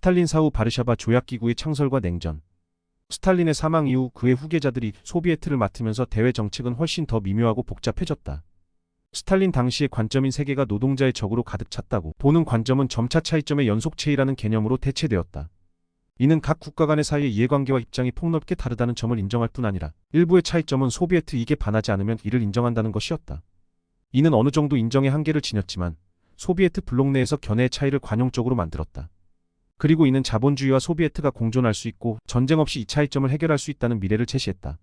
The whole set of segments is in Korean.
스탈린 사후 바르샤바 조약기구의 창설과 냉전. 스탈린의 사망 이후 그의 후계자들이 소비에트를 맡으면서 대외 정책은 훨씬 더 미묘하고 복잡해졌다. 스탈린 당시의 관점인 세계가 노동자의 적으로 가득 찼다고 보는 관점은 점차 차이점의 연속체이라는 개념으로 대체되었다. 이는 각 국가 간의 사이의 이해관계와 입장이 폭넓게 다르다는 점을 인정할 뿐 아니라 일부의 차이점은 소비에트익에 반하지 않으면 이를 인정한다는 것이었다. 이는 어느 정도 인정의 한계를 지녔지만 소비에트 블록 내에서 견해의 차이를 관용적으로 만들었다. 그리고 이는 자본주의와 소비에트가 공존할 수 있고 전쟁 없이 이 차이점을 해결할 수 있다는 미래를 제시했다.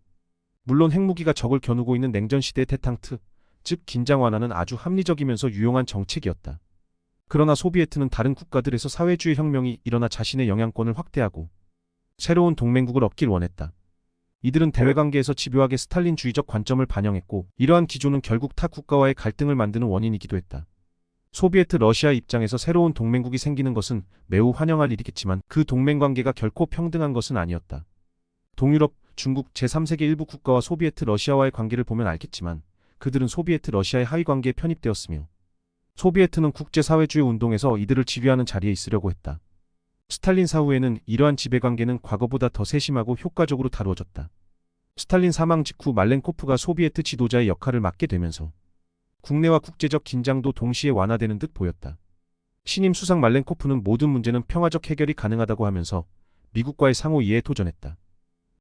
물론 핵무기가 적을 겨누고 있는 냉전 시대의 테탕트, 즉 긴장 완화는 아주 합리적이면서 유용한 정책이었다. 그러나 소비에트는 다른 국가들에서 사회주의 혁명이 일어나 자신의 영향권을 확대하고 새로운 동맹국을 얻길 원했다. 이들은 대외관계에서 집요하게 스탈린주의적 관점을 반영했고 이러한 기조는 결국 타 국가와의 갈등을 만드는 원인이기도 했다. 소비에트 러시아 입장에서 새로운 동맹국이 생기는 것은 매우 환영할 일이겠지만 그 동맹관계가 결코 평등한 것은 아니었다. 동유럽, 중국, 제3세계 일부 국가와 소비에트 러시아와의 관계를 보면 알겠지만 그들은 소비에트 러시아의 하위관계에 편입되었으며 소비에트는 국제사회주의 운동에서 이들을 지휘하는 자리에 있으려고 했다. 스탈린 사후에는 이러한 지배관계는 과거보다 더 세심하고 효과적으로 다루어졌다. 스탈린 사망 직후 말렌코프가 소비에트 지도자의 역할을 맡게 되면서 국내와 국제적 긴장도 동시에 완화되는 듯 보였다. 신임 수상 말렌코프는 모든 문제는 평화적 해결이 가능하다고 하면서 미국과의 상호 이해에 도전했다.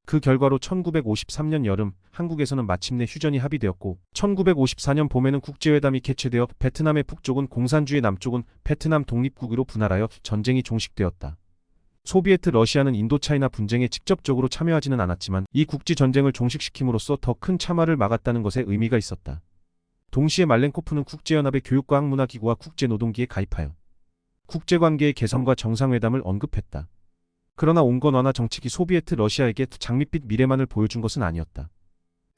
그 결과로 1953년 여름 한국에서는 마침내 휴전이 합의되었고 1954년 봄에는 국제회담이 개최되어 베트남의 북쪽은 공산주의 남쪽은 베트남 독립국으로 분할하여 전쟁이 종식되었다. 소비에트 러시아는 인도차이나 분쟁에 직접적으로 참여하지는 않았지만 이 국지전쟁을 종식시킴으로써 더 큰 참화를 막았다는 것에 의미가 있었다. 동시에 말렌코프는 국제연합의 교육과학문화기구와 국제노동기에 가입하여 국제관계의 개선과 정상회담을 언급했다. 그러나 온건 완화 정책이 소비에트 러시아에게 장밋빛 미래만을 보여준 것은 아니었다.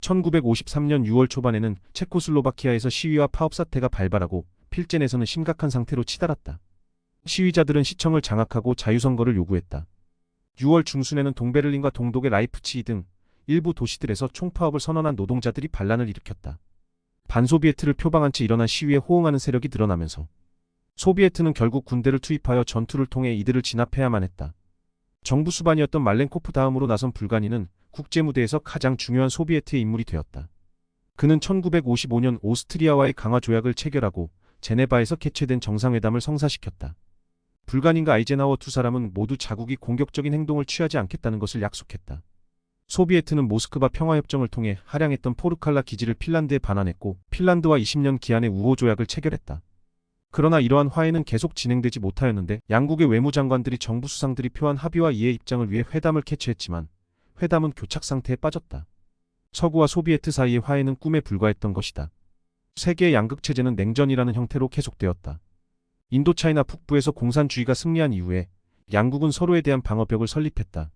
1953년 6월 초반에는 체코슬로바키아에서 시위와 파업 사태가 발발하고 필젠에서는 심각한 상태로 치달았다. 시위자들은 시청을 장악하고 자유선거를 요구했다. 6월 중순에는 동베를린과 동독의 라이프치히 등 일부 도시들에서 총파업을 선언한 노동자들이 반란을 일으켰다. 반소비에트를 표방한 채 일어난 시위에 호응하는 세력이 드러나면서 소비에트는 결국 군대를 투입하여 전투를 통해 이들을 진압해야만 했다. 정부 수반이었던 말렌코프 다음으로 나선 불가니는 국제무대에서 가장 중요한 소비에트의 인물이 되었다. 그는 1955년 오스트리아와의 강화 조약을 체결하고 제네바에서 개최된 정상회담을 성사시켰다. 불가닌과 아이젠하워 두 사람은 모두 자국이 공격적인 행동을 취하지 않겠다는 것을 약속했다. 소비에트는 모스크바 평화협정을 통해 할양했던 포르칼라 기지를 핀란드에 반환했고 핀란드와 20년 기한의 우호 조약을 체결했다. 그러나 이러한 화해는 계속 진행되지 못하였는데 양국의 외무장관들이 정부 수상들이 표한 합의와 이해 입장을 위해 회담을 개최했지만 회담은 교착 상태에 빠졌다. 서구와 소비에트 사이의 화해는 꿈에 불과했던 것이다. 세계의 양극체제는 냉전이라는 형태로 계속되었다. 인도차이나 북부에서 공산주의가 승리한 이후에 양국은 서로에 대한 방어벽을 설립했다.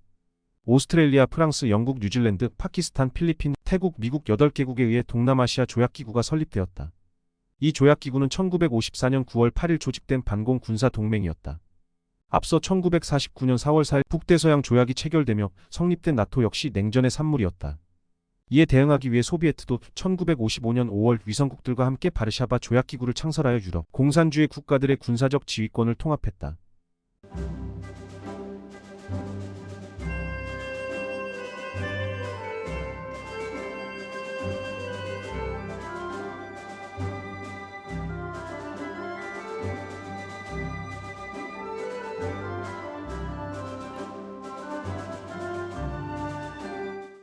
오스트레일리아, 프랑스, 영국, 뉴질랜드, 파키스탄, 필리핀, 태국, 미국 8개국에 의해 동남아시아 조약기구가 설립되었다. 이 조약기구는 1954년 9월 8일 조직된 반공 군사 동맹이었다. 앞서 1949년 4월 4일 북대서양 조약이 체결되며 성립된 나토 역시 냉전의 산물이었다. 이에 대응하기 위해 소비에트도 1955년 5월 위성국들과 함께 바르샤바 조약기구를 창설하여 유럽 공산주의 국가들의 군사적 지휘권을 통합했다.